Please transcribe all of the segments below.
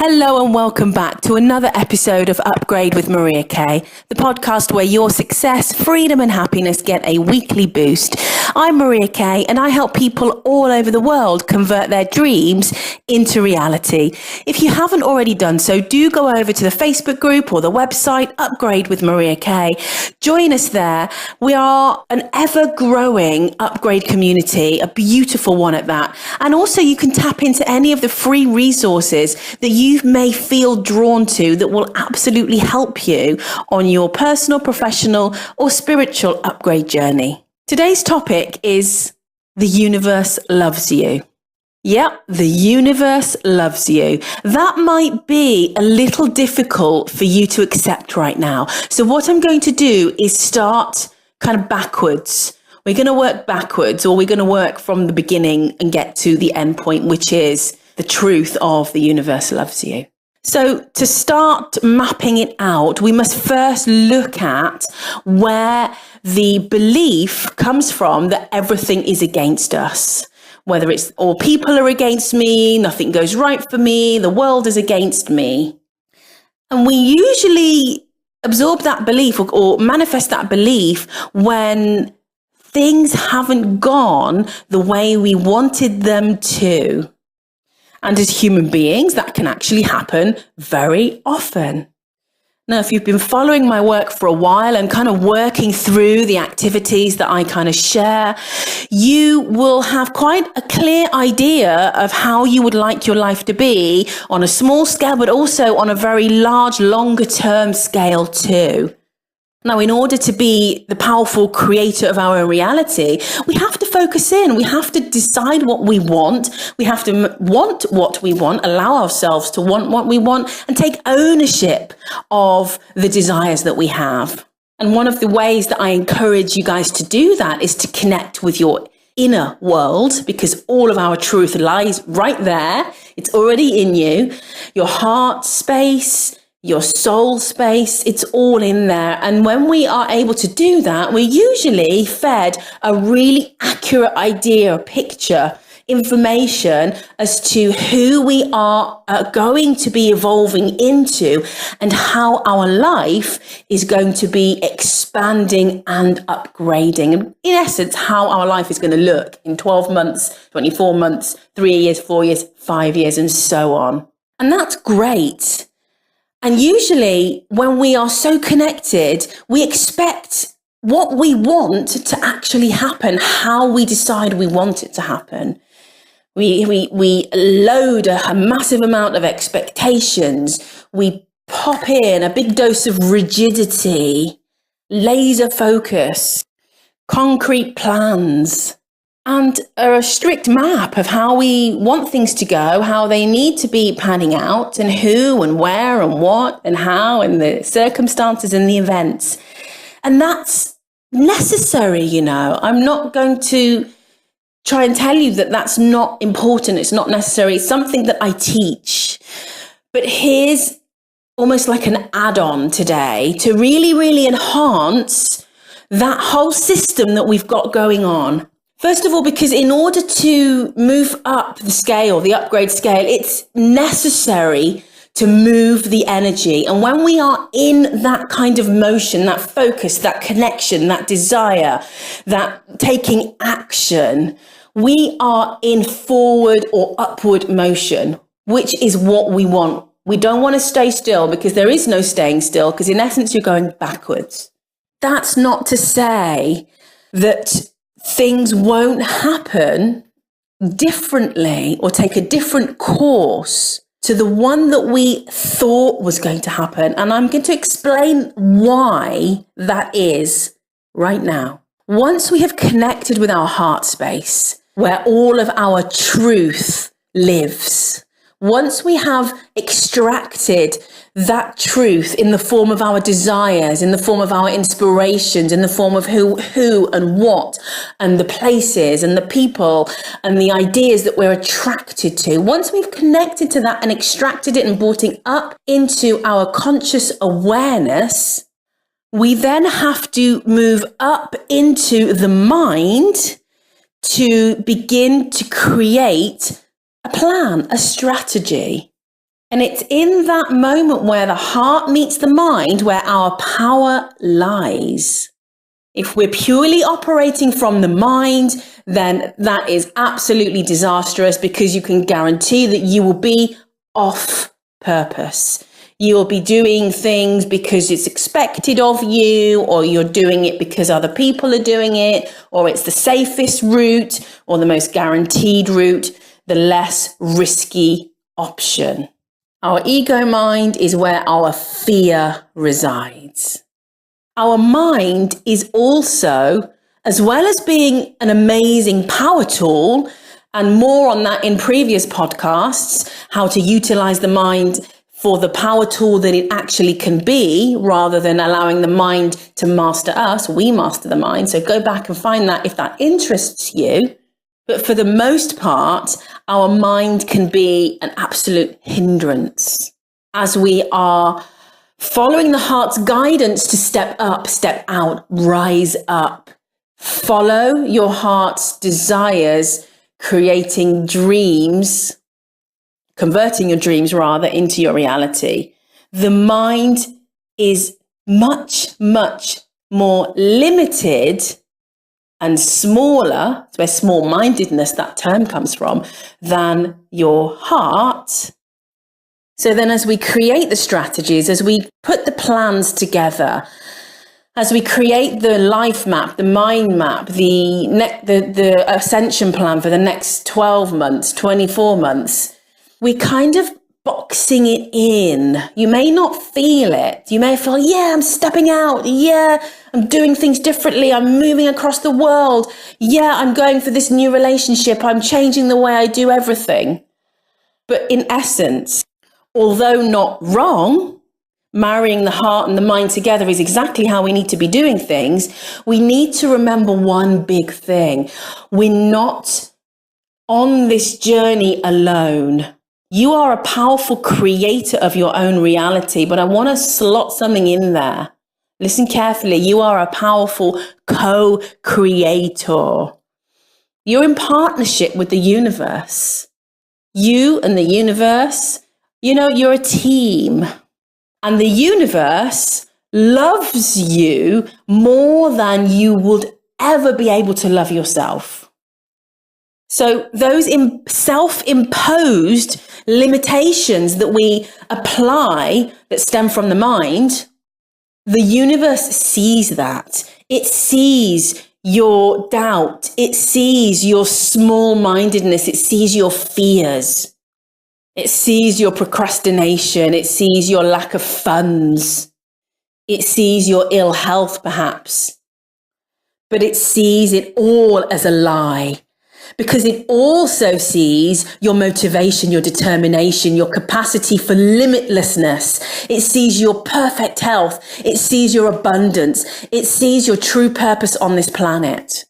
Hello and welcome back to another episode of UpGrade with Maria Kay, the podcast where your success, freedom and happiness get a weekly boost. I'm Maria Kay and I help people all over the world convert their dreams into reality. If you haven't already done so, do go over to the Facebook group or the website, UpGrade with Maria Kay. Join us there. We are an ever-growing UpGrade community, a beautiful one at that. And also you can tap into any of the free resources that you may feel drawn to that will absolutely help you on your personal, professional, or spiritual upgrade journey. Today's topic is the universe loves you. Yep, the universe loves you. That might be a little difficult for you to accept right now. So what I'm going to do is start kind of backwards. We're going to work backwards, or we're going to work from the beginning and get to the end point, which is the truth of the universe loves you. So to start mapping it out, we must first look at where the belief comes from that everything is against us. Whether it's all people are against me, nothing goes right for me, the world is against me. And we usually absorb that belief or manifest that belief when things haven't gone the way we wanted them to. And as human beings, that can actually happen very often. Now, if you've been following my work for a while and kind of working through the activities that I kind of share, you will have quite a clear idea of how you would like your life to be on a small scale, but also on a very large, longer term scale too. Now, in order to be the powerful creator of our own reality, we have to focus in. We have to decide what we want. We have to want what we want, allow ourselves to want what we want, and take ownership of the desires that we have. And one of the ways that I encourage you guys to do that is to connect with your inner world, because all of our truth lies right there. It's already in you. Your heart space, your soul space, it's all in there. And when we are able to do that, we're usually fed a really accurate idea, picture, information as to who we are going to be evolving into and how our life is going to be expanding and upgrading. And in essence, how our life is going to look in 12 months, 24 months, 3 years, 4 years, 5 years, and so on. And that's great. And usually when we are so connected, we expect what we want to actually happen, how we decide we want it to happen. We load a massive amount of expectations. We pop in a big dose of rigidity, laser focus, concrete plans, and a strict map of how we want things to go, how they need to be panning out, and who and where and what and how, and the circumstances and the events. And that's necessary, you know. I'm not going to try and tell you that that's not important. It's not necessary. It's something that I teach. But here's almost like an add-on today to really, really enhance that whole system that we've got going on. First of all, because in order to move up the scale, the upgrade scale, it's necessary to move the energy. And when we are in that kind of motion, that focus, that connection, that desire, that taking action, we are in forward or upward motion, which is what we want. We don't want to stay still, because there is no staying still, because in essence, you're going backwards. That's not to say that things won't happen differently or take a different course to the one that we thought was going to happen. And I'm going to explain why that is right now. Once we have connected with our heart space, where all of our truth lives, once we have extracted that truth in the form of our desires, in the form of our inspirations, in the form of who and what, and the places and the people and the ideas that we're attracted to, once we've connected to that and extracted it and brought it up into our conscious awareness, we then have to move up into the mind to begin to create a plan, a strategy. And it's in that moment where the heart meets the mind where our power lies. If we're purely operating from the mind, then that is absolutely disastrous, because you can guarantee that you will be off purpose. You'll be doing things because it's expected of you, or you're doing it because other people are doing it, or it's the safest route or the most guaranteed route, the less risky option. Our ego mind is where our fear resides. Our mind is also, as well as being an amazing power tool, and more on that in previous podcasts, how to utilize the mind for the power tool that it actually can be, rather than allowing the mind to master us. We master the mind. So go back and find that if that interests you. But for the most part, our mind can be an absolute hindrance as we are following the heart's guidance to step up, step out, rise up. Follow your heart's desires, creating dreams, converting your dreams rather into your reality. The mind is much, much more limited and smaller, it's where small-mindedness, that term comes from, than your heart. So then as we create the strategies, as we put the plans together, as we create the life map, the mind map, the ascension plan for the next 12 months, 24 months, we're kind of boxing it in. You may not feel it. You may feel, yeah, I'm stepping out. Yeah, I'm doing things differently. I'm moving across the world. Yeah, I'm going for this new relationship. I'm changing the way I do everything. But in essence, although not wrong, marrying the heart and the mind together is exactly how we need to be doing things. We need to remember one big thing. We're not on this journey alone. You are a powerful creator of your own reality, but I want to slot something in there. Listen carefully. You are a powerful co-creator. You're in partnership with the universe. You and the universe, you're a team. And the universe loves you more than you would ever be able to love yourself. So those self-imposed limitations that we apply that stem from the mind, the universe sees that. It sees your doubt. It sees your small-mindedness. It sees your fears. It sees your procrastination. It sees your lack of funds. It sees your ill health, perhaps. But it sees it all as a lie. Because it also sees your motivation, your determination, your capacity for limitlessness. It sees your perfect health. It sees your abundance. It sees your true purpose on this planet.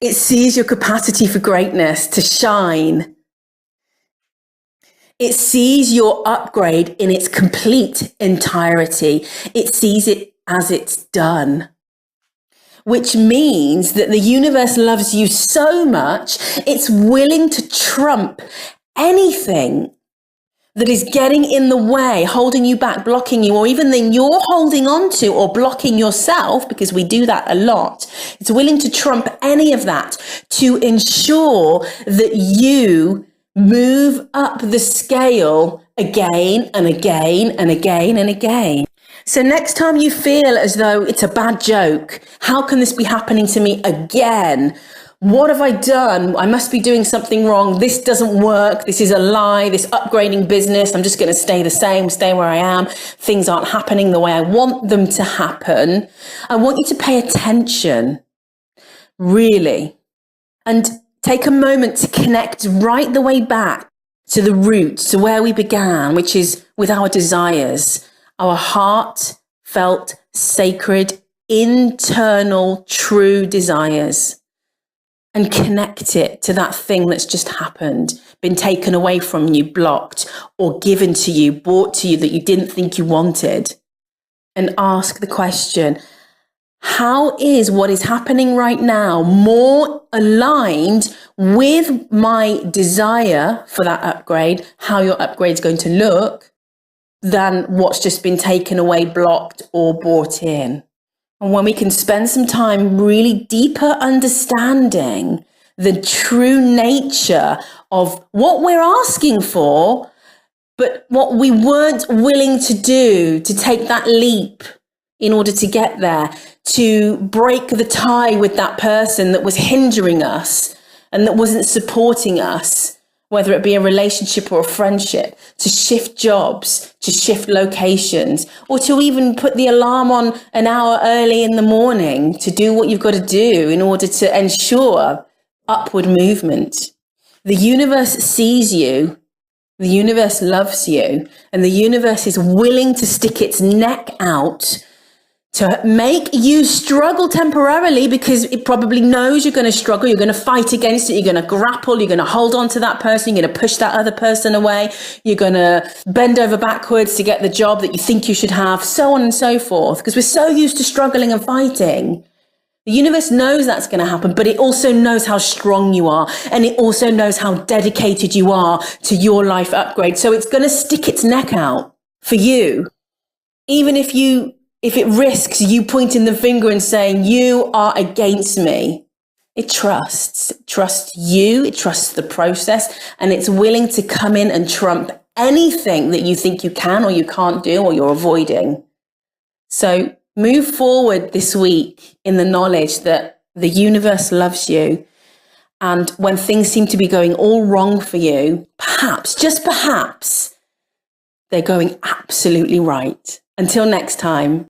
It sees your capacity for greatness, to shine. It sees your upgrade in its complete entirety. It sees it as it's done. Which means that the universe loves you so much, it's willing to trump anything that is getting in the way, holding you back, blocking you, or even then you're holding on to or blocking yourself, because we do that a lot. It's willing to trump any of that to ensure that you move up the scale again and again and again and again. So next time you feel as though it's a bad joke, how can this be happening to me again? What have I done? I must be doing something wrong. This doesn't work. This is a lie. This upgrading business, I'm just going to stay the same, stay where I am. Things aren't happening the way I want them to happen. I want you to pay attention, really, and take a moment to connect right the way back to the root, to where we began, which is with our desires. Our heartfelt, sacred, internal, true desires, and connect it to that thing that's just happened, been taken away from you, blocked, or given to you, brought to you that you didn't think you wanted. And ask the question, how is what is happening right now more aligned with my desire for that upgrade, how your upgrade is going to look, than what's just been taken away, blocked, or brought in. And when we can spend some time really deeper understanding the true nature of what we're asking for, but what we weren't willing to do to take that leap in order to get there, to break the tie with that person that was hindering us and that wasn't supporting us, whether it be a relationship or a friendship, to shift jobs, to shift locations, or to even put the alarm on an hour early in the morning to do what you've got to do in order to ensure upward movement. The universe sees you, the universe loves you, and the universe is willing to stick its neck out to make you struggle temporarily, because it probably knows you're going to struggle. You're going to fight against it. You're going to grapple. You're going to hold on to that person. You're going to push that other person away. You're going to bend over backwards to get the job that you think you should have, so on and so forth, because we're so used to struggling and fighting. The universe knows that's going to happen, but it also knows how strong you are. And it also knows how dedicated you are to your life upgrade. So it's going to stick its neck out for you, even if it risks you pointing the finger and saying, you are against me. It trusts you, it trusts the process, and it's willing to come in and trump anything that you think you can or you can't do or you're avoiding. So move forward this week in the knowledge that the universe loves you. And when things seem to be going all wrong for you, perhaps, just perhaps, they're going absolutely right. Until next time.